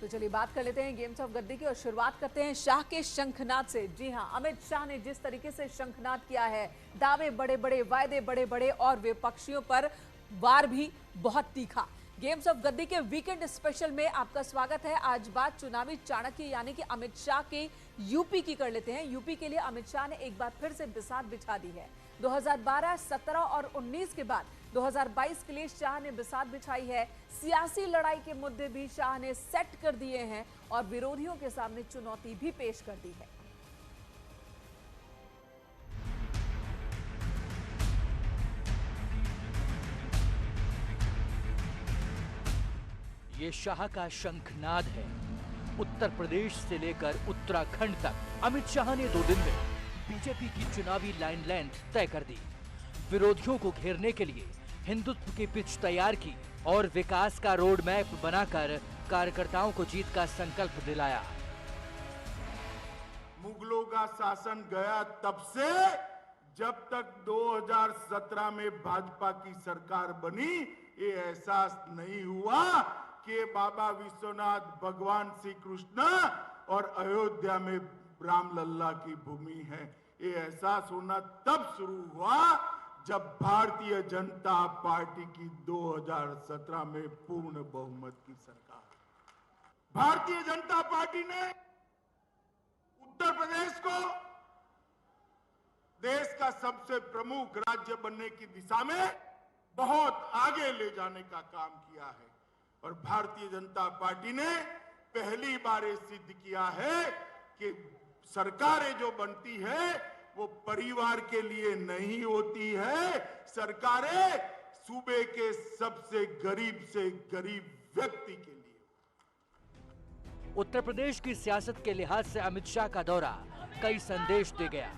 तो चलिए बात कर लेते हैं गेम्स ऑफ गद्दी की और शुरुआत करते हैं शाह के शंखनाद से। जी हां, अमित शाह ने जिस तरीके से शंखनाद किया है, दावे बड़े बड़े, वायदे बड़े बड़े और विपक्षियों पर वार भी बहुत तीखा। गेम्स ऑफ गद्दी के वीकेंड स्पेशल में आपका स्वागत है। आज बात चुनावी चाणक्य यानी कि अमित शाह के यूपी की कर लेते हैं। यूपी के लिए अमित शाह ने एक बार फिर से बिसात बिछा दी है। 2012, 17 और 19 के बाद 2022 के लिए शाह ने बिसात बिछाई है। सियासी लड़ाई के मुद्दे भी शाह ने सेट कर दिए हैं और विरोधियों के सामने चुनौती भी पेश कर दी है। ये शाह का शंखनाद है। उत्तर प्रदेश से लेकर उत्तराखंड तक अमित शाह ने 2 दिन में बीजेपी की चुनावी लाइन लेंथ तय कर दी। विरोधियों को घेरने के लिए हिंदुत्व की पिच तैयार की और विकास का रोड मैप बनाकर कार्यकर्ताओं को जीत का संकल्प दिलाया। मुगलों का शासन गया तब से जब तक 2017 में भाजपा की सरकार बनी, ये एहसास नहीं हुआ कि बाबा विश्वनाथ, भगवान श्री कृष्ण और अयोध्या में रामलल्ला की भूमि है। ये एहसास होना तब शुरू हुआ जब भारतीय जनता पार्टी की 2017 में पूर्ण बहुमत की सरकार। भारतीय जनता पार्टी ने उत्तर प्रदेश को देश का सबसे प्रमुख राज्य बनने की दिशा में बहुत आगे ले जाने का काम किया है और भारतीय जनता पार्टी ने पहली बार ये सिद्ध किया है कि सरकारें जो बनती है वो परिवार के लिए नहीं होती है। सरकारें सूबे के सबसे गरीब से गरीब व्यक्ति के लिए। उत्तर प्रदेश की सियासत के लिहाज से अमित शाह का दौरा कई संदेश दे गया।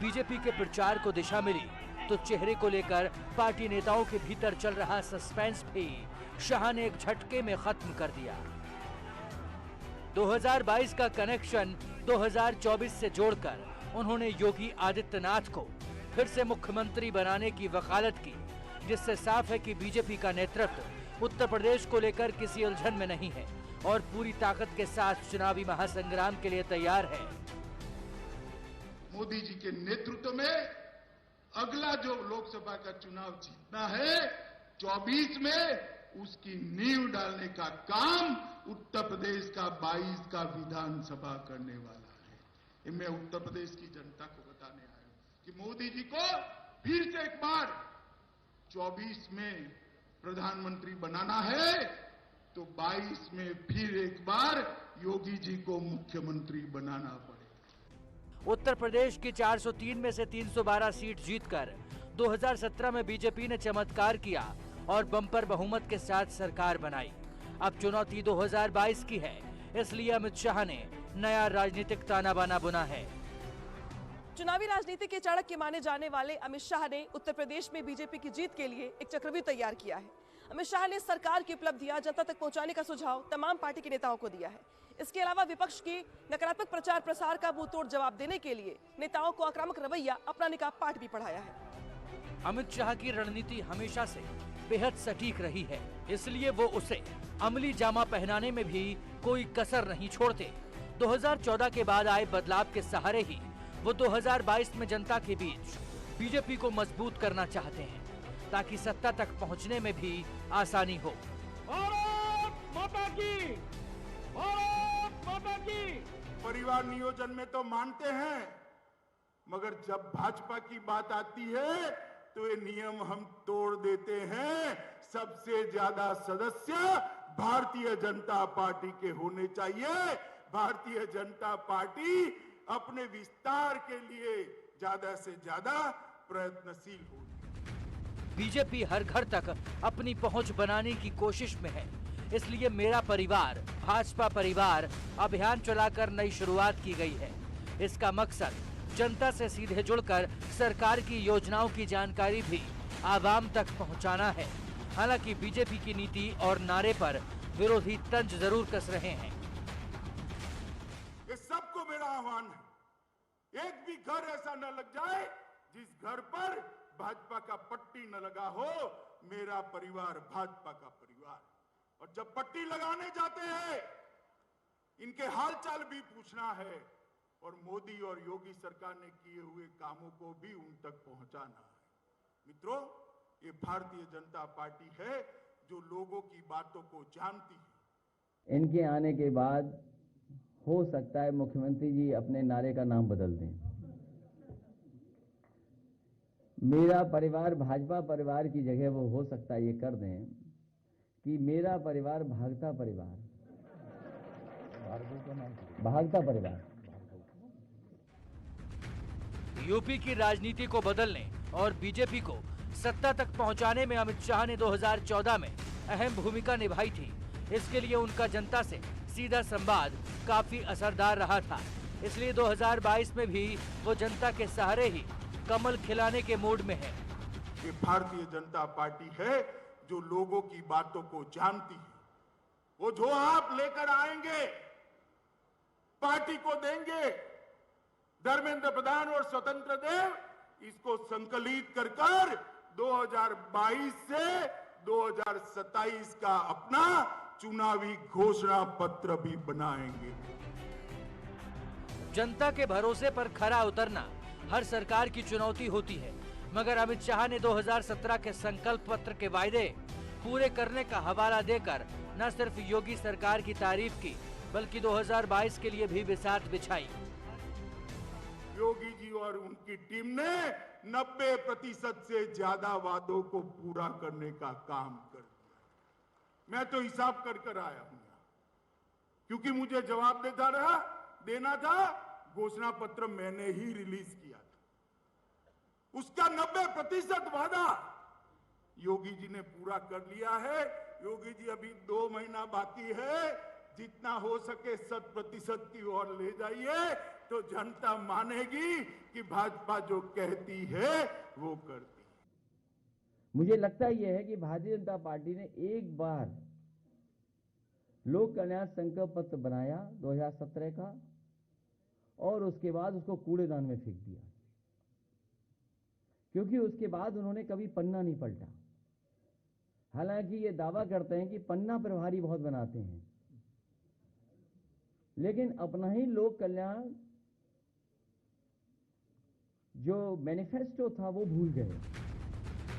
बीजेपी के प्रचार को दिशा मिली तो चेहरे को लेकर पार्टी नेताओं के भीतर चल रहा सस्पेंस भी शाह ने एक झटके में खत्म कर दिया। 2022 का कनेक्शन 2024 से जोड़कर उन्होंने योगी आदित्यनाथ को फिर से मुख्यमंत्री बनाने की वकालत की, जिससे साफ है कि बीजेपी का नेतृत्व उत्तर प्रदेश को लेकर किसी उलझन में नहीं है और पूरी ताकत के साथ चुनावी महासंग्राम के लिए तैयार है। मोदी जी के नेतृत्व में अगला जो लोकसभा का चुनाव जीतना है 24 में, उसकी नींव डालने का काम उत्तर प्रदेश का 22 का विधानसभा करने वाला है। ये मैं उत्तर प्रदेश की जनता को बताने आया हूं कि मोदी जी को फिर से एक बार 24 में प्रधानमंत्री बनाना है तो 22 में फिर एक बार योगी जी को मुख्यमंत्री बनाना पड़ेगा। उत्तर प्रदेश की 403 में से 312 सीट जीतकर 2017 में बीजेपी ने चमत्कार किया और बम्पर बहुमत के साथ सरकार बनाई। अब चुनौती 2022 की है, इसलिए अमित शाह ने नया राजनीतिक ताना बाना बुना है। चुनावी राजनीति के चाणक्य माने जाने वाले अमित शाह ने उत्तर प्रदेश में बीजेपी की जीत के लिए एक चक्रव्यूह तैयार किया है। अमित शाह ने सरकार की उपलब्धियां जनता तक पहुंचाने का सुझाव तमाम पार्टी के नेताओं को दिया है। इसके अलावा विपक्ष की नकारात्मक प्रचार प्रसार का मुंहतोड़ जवाब देने के लिए नेताओं को आक्रामक रवैया अपनाने का पाठ भी पढ़ाया है। अमित शाह की रणनीति हमेशा से बेहद सटीक रही है, इसलिए वो उसे अमली जामा पहनाने में भी कोई कसर नहीं छोड़ते। 2014 के बाद आए बदलाव के सहारे ही वो 2022 में जनता के बीच बीजेपी को मजबूत करना चाहते हैं, ताकि सत्ता तक पहुंचने में भी आसानी हो। भारत माता की, भारत माता की। परिवार नियोजन में तो मानते हैं, मगर जब भाजपा की बात आती है तो ये नियम हम तोड़ देते हैं। सबसे ज्यादा सदस्य भारतीय जनता पार्टी के होने चाहिए। भारतीय जनता पार्टी अपने विस्तार के लिए ज्यादा से ज्यादा प्रयत्नशील होगी। बीजेपी हर घर तक अपनी पहुंच बनाने की कोशिश में है, इसलिए मेरा परिवार भाजपा परिवार अभियान चलाकर नई शुरुआत की गई है। इसका मकसद जनता से सीधे जुड़कर सरकार की योजनाओं की जानकारी भी आवाम तक पहुंचाना है। हालांकि बीजेपी की नीति और नारे पर विरोधी तंज जरूर कस रहे हैं। ये सबको मेरा आह्वान है, एक भी घर ऐसा न लग जाए जिस घर पर भाजपा का पट्टी न लगा हो मेरा परिवार भाजपा का परिवार। और जब पट्टी लगाने जाते हैं, इनके हालचाल भी पूछना है और मोदी और योगी सरकार ने किए हुए कामों को भी उन तक पहुंचाना है। मित्रों, ये भारतीय जनता पार्टी है जो लोगों की बातों को जानती है। इनके आने के बाद हो सकता है मुख्यमंत्री जी अपने नारे का नाम बदल दें। मेरा परिवार भाजपा परिवार की जगह वो हो सकता है ये कर दें कि मेरा परिवार भागता परिवार, भागता परिवार। यूपी की राजनीति को बदलने और बीजेपी को सत्ता तक पहुंचाने में अमित शाह ने 2014 में अहम भूमिका निभाई थी। इसके लिए उनका जनता से सीधा संवाद काफी असरदार रहा था। इसलिए 2022 में भी वो जनता के सहारे ही कमल खिलाने के मूड में है। ये भारतीय जनता पार्टी है जो लोगों की बातों को जानती है। वो जो आप लेकर आएंगे, पार्टी को देंगे। धर्मेंद्र प्रधान और स्वतंत्र देव इसको संकलित कर 2022 से 2027 का अपना चुनावी घोषणा पत्र भी बनाएंगे। जनता के भरोसे पर खरा उतरना हर सरकार की चुनौती होती है, मगर अमित शाह ने 2017 के संकल्प पत्र के वायदे पूरे करने का हवाला देकर न सिर्फ योगी सरकार की तारीफ की, बल्कि 2022 के लिए भी बिसात बिछाई। योगी जी और उनकी टीम ने 90% से ज्यादा वादों को पूरा करने का काम कर दिया। मैं तो हिसाब कर आया हूं, क्योंकि मुझे जवाब देना था। घोषणा पत्र मैंने ही रिलीज किया था। उसका 90% वादा योगी जी ने पूरा कर लिया है। योगी जी अभी 2 महीना बाकी है, जितना हो सके 100% की ओर ले जाइए, तो जनता मानेगी कि भाजपा जो कहती है वो करती है। मुझे लगता यह है कि भारतीय जनता पार्टी ने एक बार लोक कल्याण संकल्प पत्र बनाया 2017 का, और उसके बाद उसको कूड़ेदान में फेंक दिया, क्योंकि उसके बाद उन्होंने कभी पन्ना नहीं पलटा। हालांकि ये दावा करते हैं कि पन्ना प्रभारी बहुत बनाते हैं, लेकिन अपना ही लोक कल्याण जो मैनिफेस्टो था वो भूल गए।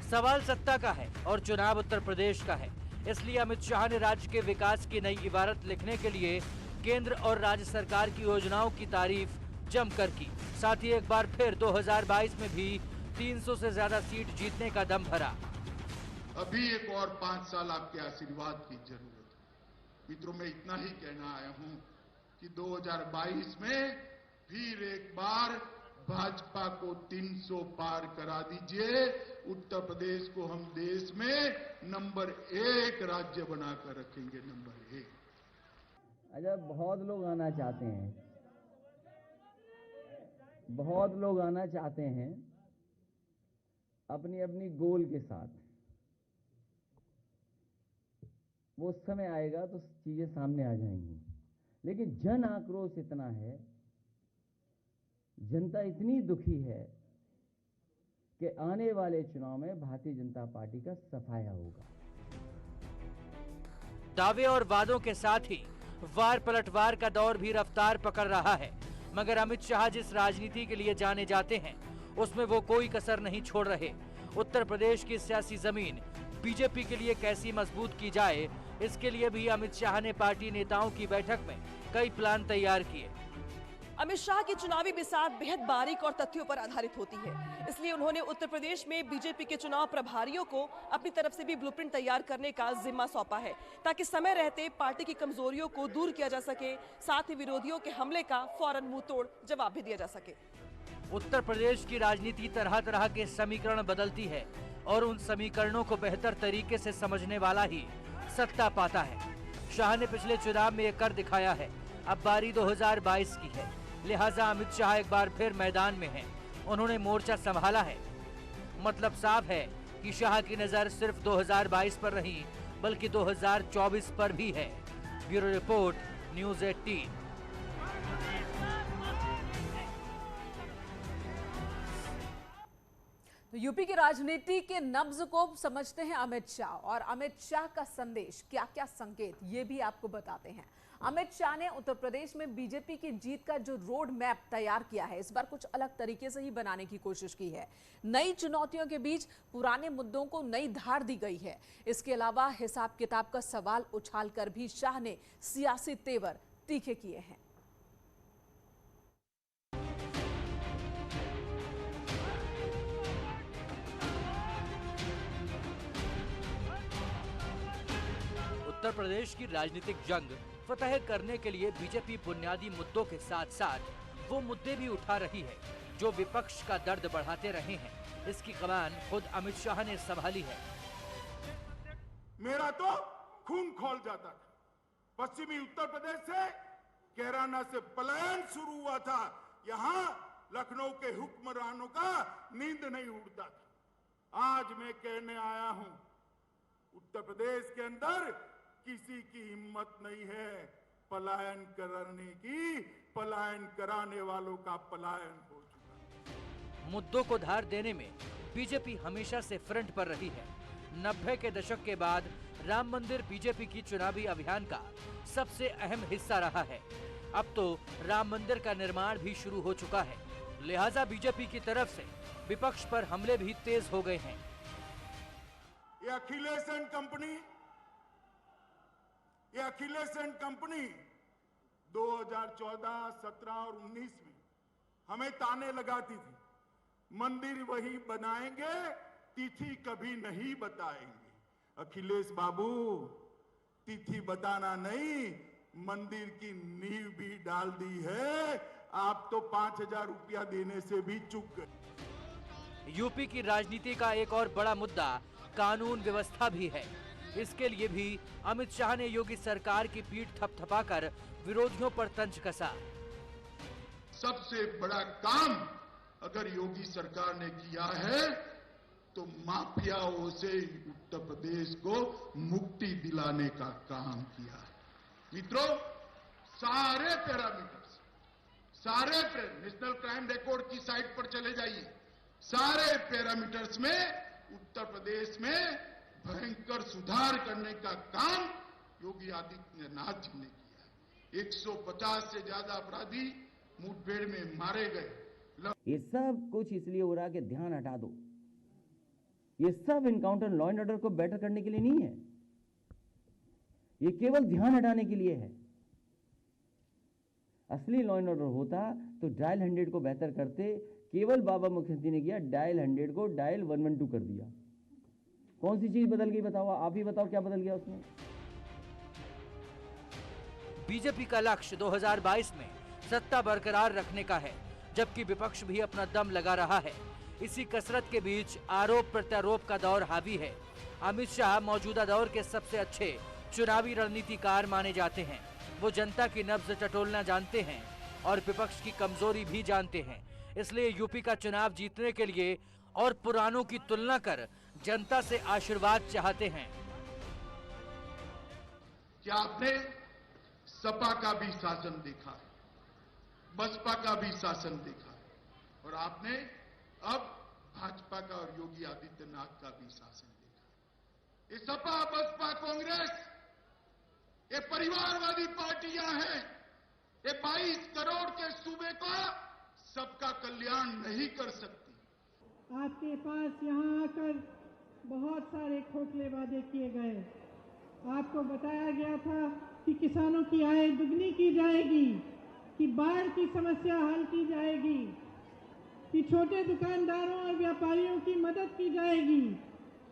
सवाल सत्ता का है और चुनाव उत्तर प्रदेश का है, इसलिए अमित शाह ने राज्य के विकास की नई इबारत लिखने के लिए केंद्र और राज्य सरकार की योजनाओं की तारीफ जमकर की। साथ ही एक बार फिर 2022 में भी 300 से ज्यादा सीट जीतने का दम भरा। अभी एक और 5 साल आपके आशीर्वाद की जरूरत है। मित्रों, मैं इतना ही कहना आया हूं कि 2022 में फिर एक बार भाजपा को 300 पार करा दीजिए। उत्तर प्रदेश को हम देश में नंबर 1 राज्य बनाकर रखेंगे, नंबर 1। अच्छा, बहुत लोग आना चाहते हैं, बहुत लोग आना चाहते हैं अपनी अपनी गोल के साथ। वो समय आएगा तो चीजें सामने आ जाएंगी, लेकिन जन आक्रोश इतना है, जनता इतनी दुखी है कि आने वाले चुनाव में भारतीय जनता पार्टी का सफाया होगा। दावे और वादों के साथ ही वार पलटवार का दौर भी रफ्तार पकड़ रहा है, मगर अमित शाह जिस राजनीति के लिए जाने जाते हैं उसमें वो कोई कसर नहीं छोड़ रहे। उत्तर प्रदेश की सियासी जमीन बीजेपी के लिए कैसी मजबूत की जाए, इसके लिए भी अमित शाह ने पार्टी नेताओं की बैठक में कई प्लान तैयार किए। अमित शाह की चुनावी बिसात बेहद बारीक और तथ्यों पर आधारित होती है, इसलिए उन्होंने उत्तर प्रदेश में बीजेपी के चुनाव प्रभारियों को अपनी तरफ से भी ब्लूप्रिंट तैयार करने का जिम्मा सौंपा है, ताकि समय रहते पार्टी की कमजोरियों को दूर किया जा सके, साथ ही विरोधियों के हमले का फौरन मुंह तोड़ जवाब भी दिया जा सके। उत्तर प्रदेश की राजनीति तरह तरह के समीकरण बदलती है और उन समीकरणों को बेहतर तरीके से समझने वाला ही सत्ता पाता है। शाह ने पिछले चुनाव में ये कर दिखाया है, अब बारी 2022 की है, लिहाजा अमित शाह एक बार फिर मैदान में हैं। उन्होंने मोर्चा संभाला है। मतलब साफ है कि शाह की नजर सिर्फ 2022 पर नहीं, बल्कि 2024 पर भी है। Bureau report, news 18। तो यूपी की राजनीति के नब्ज को समझते हैं अमित शाह, और अमित शाह का संदेश क्या क्या संकेत, ये भी आपको बताते हैं। अमित शाह ने उत्तर प्रदेश में बीजेपी की जीत का जो रोड मैप तैयार किया है, इस बार कुछ अलग तरीके से ही बनाने की कोशिश की है। नई चुनौतियों के बीच पुराने मुद्दों को नई धार दी गई है। इसके अलावा हिसाब किताब का सवाल उछालकर भी शाह ने सियासी तेवर तीखे किए हैं। उत्तर प्रदेश की राजनीतिक जंग फतह करने के लिए बीजेपी बुनियादी मुद्दों के साथ साथ वो मुद्दे भी उठा रही है जो विपक्ष का दर्द बढ़ाते रहे हैं। इसकी कमान खुद अमित शाह ने संभाली है। मेरा तो खून खौल जाता था। पश्चिमी उत्तर प्रदेश से कैराना से पलायन शुरू हुआ था। यहाँ लखनऊ के हुक्मरानों का नींद नहीं उड़ता था। आज मैं कहने आया हूं, उत्तर प्रदेश के अंदर किसी की हिम्मत नहीं है पलायन करने की। पलायन कराने वालों का पलायन हो चुका। मुद्दों को धार देने में बीजेपी हमेशा से फ्रंट पर रही है। 90 के दशक के बाद राम मंदिर बीजेपी की चुनावी अभियान का सबसे अहम हिस्सा रहा है। अब तो राम मंदिर का निर्माण भी शुरू हो चुका है, लिहाजा बीजेपी की तरफ से विपक्ष पर हमले भी तेज हो गए हैं। ये अखिलेश एंड कंपनी 2014, 17 और 19 में हमें ताने लगाती थी, मंदिर वही बनाएंगे, तिथि कभी नहीं बताएंगे। अखिलेश बाबू, तिथि बताना नहीं, मंदिर की नींव भी डाल दी है। आप तो 5,000 रुपया देने से भी चूक गए। यूपी की राजनीति का एक और बड़ा मुद्दा कानून व्यवस्था भी है। इसके लिए भी अमित शाह ने योगी सरकार की पीठ थपथपाकर विरोधियों पर तंज कसा। सबसे बड़ा काम अगर योगी सरकार ने किया है तो माफियाओं से उत्तर प्रदेश को मुक्ति दिलाने का काम किया है। मित्रों, सारे पैरामीटर्स, नेशनल क्राइम रिकॉर्ड की साइट पर चले जाइए, सारे पैरामीटर्स में उत्तर प्रदेश में भयंकर सुधार करने का काम योगी आदित्यनाथ जी ने किया है। 150 से ज्यादा अपराधी मुठभेड़ में मारे गए। ये सब कुछ इसलिए हो रहा है कि ध्यान हटा दो। ये सब इनकाउंटर लॉ एंड ऑर्डर को बेटर करने के लिए नहीं है, ये केवल ध्यान हटाने के लिए है। असली लॉ एंड ऑर्डर होता तो डायल 100 को बेहतर करते। केवल बाबा मुखर्जी ने किया, डायल 100 को डायल 112 कर दिया। कौन सी चीज बदल गई बताओ, आप ही बताओ क्या बदल गया उसमें। बीजेपी का लक्ष्य 2022 में सत्ता बरकरार रखने का है, जबकि विपक्ष भी अपना दम लगा रहा है। इसी कसरत के बीच आरोप प्रत्यारोप का दौर हावी है। अमित शाह मौजूदा दौर के सबसे अच्छे चुनावी रणनीतिकार माने जाते हैं। वो जनता की नब्ज टटोलना जानते हैं और विपक्ष की कमजोरी भी जानते हैं। इसलिए यूपी का चुनाव जीतने के लिए और पुरानों की तुलना कर जनता से आशीर्वाद चाहते हैं। क्या आपने सपा का भी शासन देखा है, बसपा का भी शासन देखा है, और आपने अब भाजपा का और योगी आदित्यनाथ का भी शासन देखा है। ये सपा, बसपा, कांग्रेस, ये परिवारवादी पार्टियां हैं। ये 22 करोड़ के सूबे का सबका कल्याण नहीं कर सकती। आपके पास यहाँ आकर बहुत सारे खोखले वादे किए गए। आपको बताया गया था कि किसानों की आय दुगनी की जाएगी, कि बाढ़ की समस्या हल की जाएगी, कि छोटे दुकानदारों और व्यापारियों की मदद की जाएगी,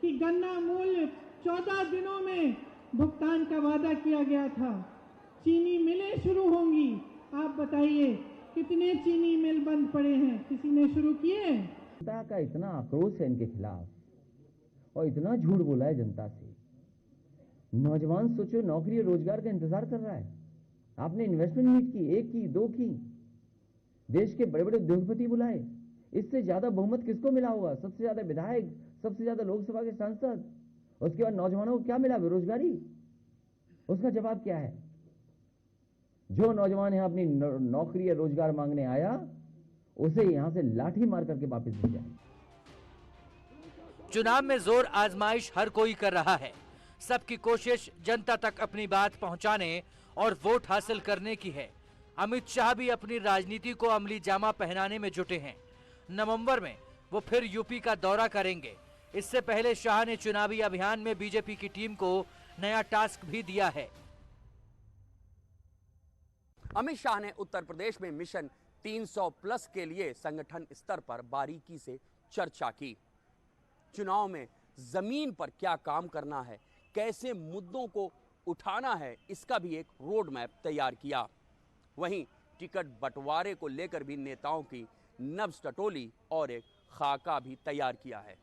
कि गन्ना मूल्य 14 दिनों में भुगतान का वादा किया गया था। चीनी मिलें शुरू होंगी। आप बताइए कितने चीनी मिल बंद पड़े हैं, किसी ने शुरू किए? जनता का इतना आक्रोश है इनके खिलाफ और इतना झूठ बोला है जनता से। नौजवान सोचो नौकरी और रोजगार का इंतजार कर रहा है। आपने इन्वेस्टमेंट मीट की, 1 की, 2 की, देश के बड़े बड़े उद्योगपति बुलाए। इससे ज्यादा बहुमत किसको मिला होगा? सबसे ज्यादा विधायक, सबसे ज्यादा लोकसभा के सांसद। उसके बाद नौजवानों को क्या मिला? बेरोजगारी। उसका जवाब क्या है? जो नौजवान यहां अपनी नौकरी या रोजगार मांगने आया, उसे यहां से लाठी मार करके वापस भेजा। चुनाव में जोर आजमाइश हर कोई कर रहा है। सबकी कोशिश जनता तक अपनी बात पहुंचाने और वोट हासिल करने की है। अमित शाह भी अपनी राजनीति को अमली जामा पहनाने में जुटे हैं। नवंबर में वो फिर यूपी का दौरा करेंगे। इससे पहले शाह ने चुनावी अभियान में बीजेपी की टीम को नया टास्क भी दिया है। अमित शाह ने उत्तर प्रदेश में मिशन 300 प्लस के लिए संगठन स्तर पर बारीकी से चर्चा की। चुनाव में जमीन पर क्या काम करना है, कैसे मुद्दों को उठाना है, इसका भी एक रोड मैप तैयार किया। वहीं टिकट बंटवारे को लेकर भी नेताओं की नब्ज टटोली और एक खाका भी तैयार किया है।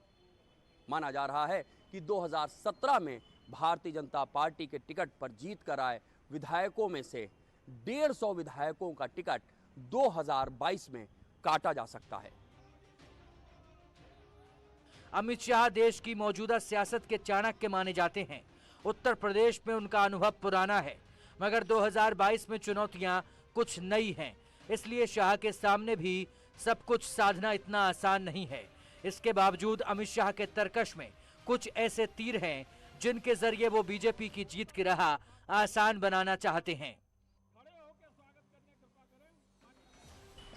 माना जा रहा है कि 2017 में भारतीय जनता पार्टी के टिकट पर जीत कर आए विधायकों में से 150 विधायकों का टिकट 2022 में काटा जा सकता है। अमित शाह देश की मौजूदा सियासत के चाणक्य माने जाते हैं। उत्तर प्रदेश में उनका अनुभव पुराना है, मगर 2022 में चुनौतियां कुछ नई हैं। इसलिए शाह के सामने भी सब कुछ साधना इतना आसान नहीं है। इसके बावजूद अमित शाह के तरकश में कुछ ऐसे तीर हैं जिनके जरिए वो बीजेपी की जीत की राह आसान बनाना चाहते हैं।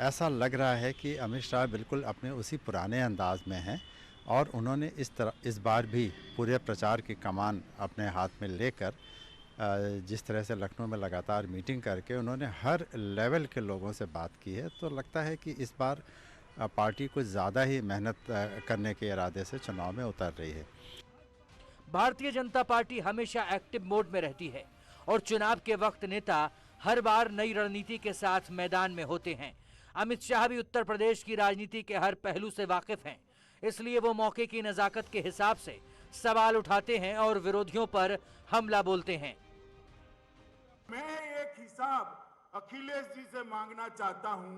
ऐसा लग रहा है कि अमित शाह बिल्कुल अपने उसी पुराने अंदाज में हैं और उन्होंने इस बार भी पूरे प्रचार की कमान अपने हाथ में लेकर जिस तरह से लखनऊ में लगातार मीटिंग करके उन्होंने हर लेवल के लोगों से बात की है, तो लगता है कि इस बार पार्टी कुछ ज़्यादा ही मेहनत करने के इरादे से चुनाव में उतर रही है। भारतीय जनता पार्टी हमेशा एक्टिव मोड में रहती है और चुनाव के वक्त नेता हर बार नई रणनीति के साथ मैदान में होते हैं। अमित शाह भी उत्तर प्रदेश की राजनीति के हर पहलू से वाकिफ हैं, इसलिए वो मौके की नजाकत के हिसाब से सवाल उठाते हैं और विरोधियों पर हमला बोलते हैं। मैं एक हिसाब अखिलेश जी से मांगना चाहता हूं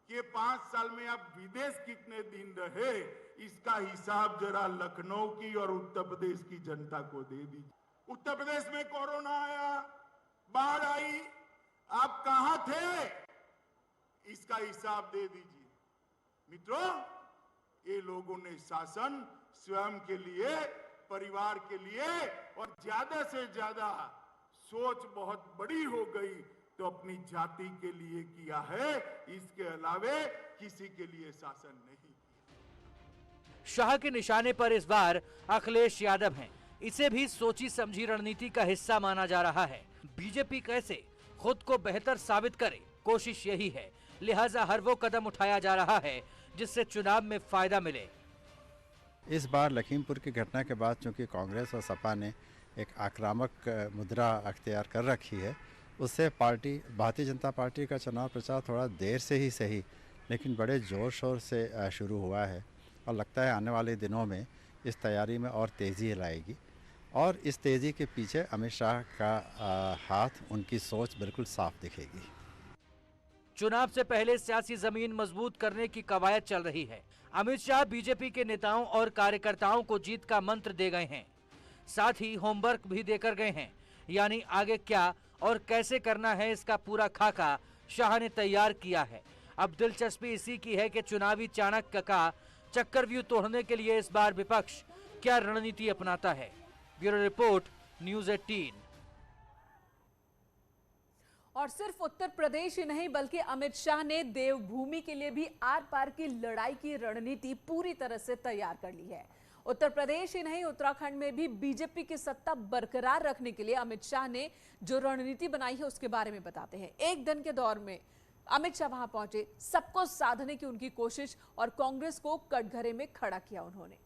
कि 5 साल में आप विदेश कितने दिन रहे, इसका हिसाब जरा लखनऊ की और उत्तर प्रदेश की जनता को दे दीजिए। उत्तर प्रदेश में कोरोना आया, बाढ़ आई, आप कहां थे, इसका हिसाब दे दीजिए। मित्रों, ये लोगों ने शासन स्वयं के लिए, परिवार के लिए और ज्यादा से ज्यादा सोच बहुत बड़ी हो गई तो अपनी जाति के लिए किया है, इसके अलावे किसी के लिए शासन नहीं। शाह के निशाने पर इस बार अखिलेश यादव हैं। इसे भी सोची समझी रणनीति का हिस्सा माना जा रहा है। बीजेपी कैसे खुद को बेहतर साबित करे, कोशिश यही है। लिहाजा हर वो कदम उठाया जा रहा है जिससे चुनाव में फायदा मिले। इस बार लखीमपुर की घटना के बाद चूंकि कांग्रेस और सपा ने एक आक्रामक मुद्रा अख्तियार कर रखी है, उससे भारतीय जनता पार्टी का चुनाव प्रचार थोड़ा देर से ही सही लेकिन बड़े ज़ोर शोर से शुरू हुआ है और लगता है आने वाले दिनों में इस तैयारी में और तेज़ी लाएगी और इस तेज़ी के पीछे अमित शाह का हाथ, उनकी सोच बिल्कुल साफ दिखेगी। चुनाव से पहले सियासी जमीन मजबूत करने की कवायद चल रही है। अमित शाह बीजेपी के नेताओं और कार्यकर्ताओं को जीत का मंत्र दे गए हैं, साथ ही होमवर्क भी देकर गए हैं। यानी आगे क्या और कैसे करना है, इसका पूरा खाका शाह ने तैयार किया है। अब दिलचस्पी इसी की है कि चुनावी चाणक्य का चक्रव्यूह तोड़ने के लिए इस बार विपक्ष क्या रणनीति अपनाता है। Bureau report, news 18। और सिर्फ उत्तर प्रदेश ही नहीं बल्कि अमित शाह ने देवभूमि के लिए भी आर पार की लड़ाई की रणनीति पूरी तरह से तैयार कर ली है। उत्तर प्रदेश ही नहीं, उत्तराखंड में भी बीजेपी की सत्ता बरकरार रखने के लिए अमित शाह ने जो रणनीति बनाई है उसके बारे में बताते हैं। एक दिन के दौर में अमित शाह वहां पहुंचे, सबको साधने की उनकी कोशिश और कांग्रेस को कटघरे में खड़ा किया उन्होंने।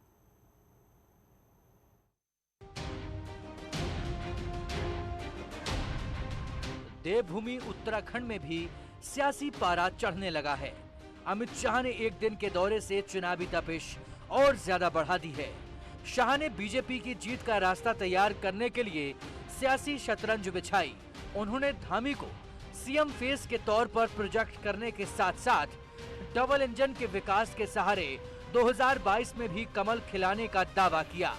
देवभूमि उत्तराखंड में भी सियासी पारा चढ़ने लगा है। अमित शाह ने एक दिन के दौरे से चुनावी तपिश और ज्यादा बढ़ा दी है। शाह ने बीजेपी की जीत का रास्ता तैयार करने के लिए सियासी शतरंज बिछाई। उन्होंने धामी को सीएम फेस के तौर पर प्रोजेक्ट करने के साथ साथ डबल इंजन के विकास के सहारे 2022 में भी कमल खिलाने का दावा किया।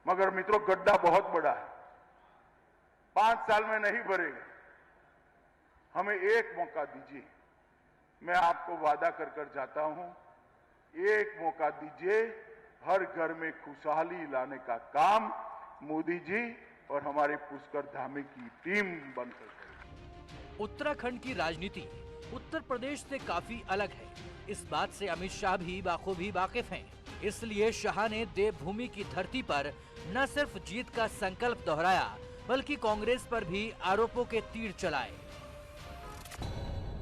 मगर मित्रों, गड्ढा बहुत बड़ा है, 5 साल में नहीं भरेगा। हमें एक मौका दीजिए, मैं आपको वादा कर जाता हूं, एक मौका दीजिए, हर घर में खुशहाली लाने का काम मोदी जी और हमारे पुष्कर धामी की टीम बनकर करेगी। उत्तराखंड की राजनीति उत्तर प्रदेश से काफी अलग है। इस बात से अमित शाह भी बाखूबी वाकिफ हैं। इसलिए शाह ने देवभूमि की धरती पर न सिर्फ जीत का संकल्प दोहराया, बल्कि कांग्रेस पर भी आरोपों के तीर चलाए।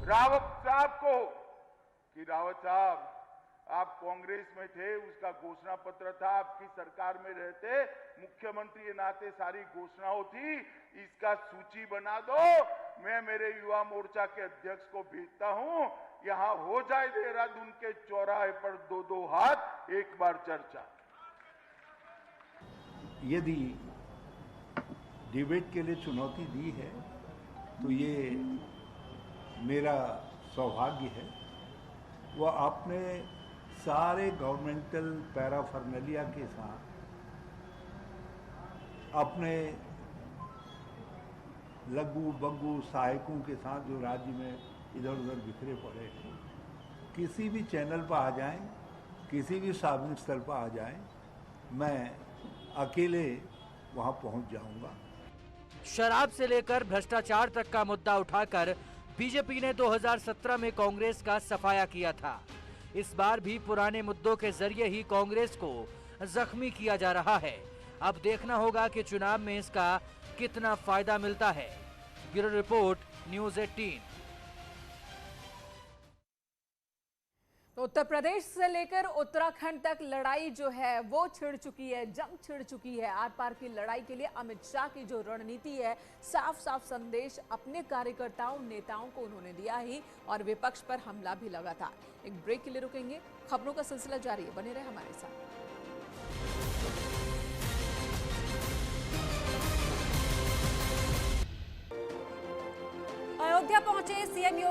रावत साहब को कि रावत साहब आप कांग्रेस में थे, उसका घोषणा पत्र था, आपकी सरकार में रहते, मुख्यमंत्री के नाते सारी घोषणाओं थी, इसका सूची बना दो, मैं मेरे युवा मोर्चा के अध्यक्ष को भेजता हूं, यहां हो जाए देहरादून के चौराहे पर 2-2 हाथ एक बार चर्चा। यदि डिबेट के लिए चुनौती दी है तो ये मेरा सौभाग्य है। वह अपने सारे गवर्नमेंटल पैराफर्नेलिया के साथ अपने लघु बग्गू सहायकों के साथ जो राज्य में इधर उधर बिखरे पड़े हैं, किसी भी चैनल पर आ जाएं, किसी भी सार्वजनिक स्थल पर आ जाएं, मैं अकेले वहां पहुंच जाऊंगा। शराब से लेकर भ्रष्टाचार तक का मुद्दा उठाकर बीजेपी ने 2017 में कांग्रेस का सफाया किया था। इस बार भी पुराने मुद्दों के जरिए ही कांग्रेस को जख्मी किया जा रहा है। अब देखना होगा कि चुनाव में इसका कितना फायदा मिलता है। Bureau report, news 18। तो उत्तर प्रदेश से लेकर उत्तराखंड तक लड़ाई जो है वो छिड़ चुकी है, जंग छिड़ चुकी है। आर पार की लड़ाई के लिए अमित शाह की जो रणनीति है, साफ साफ संदेश अपने कार्यकर्ताओं नेताओं को उन्होंने दिया ही, और विपक्ष पर हमला भी लगातार। एक ब्रेक के लिए रुकेंगे, खबरों का सिलसिला जारी है, बने रहे हमारे साथ। अयोध्या पहुंचे सीएम योगी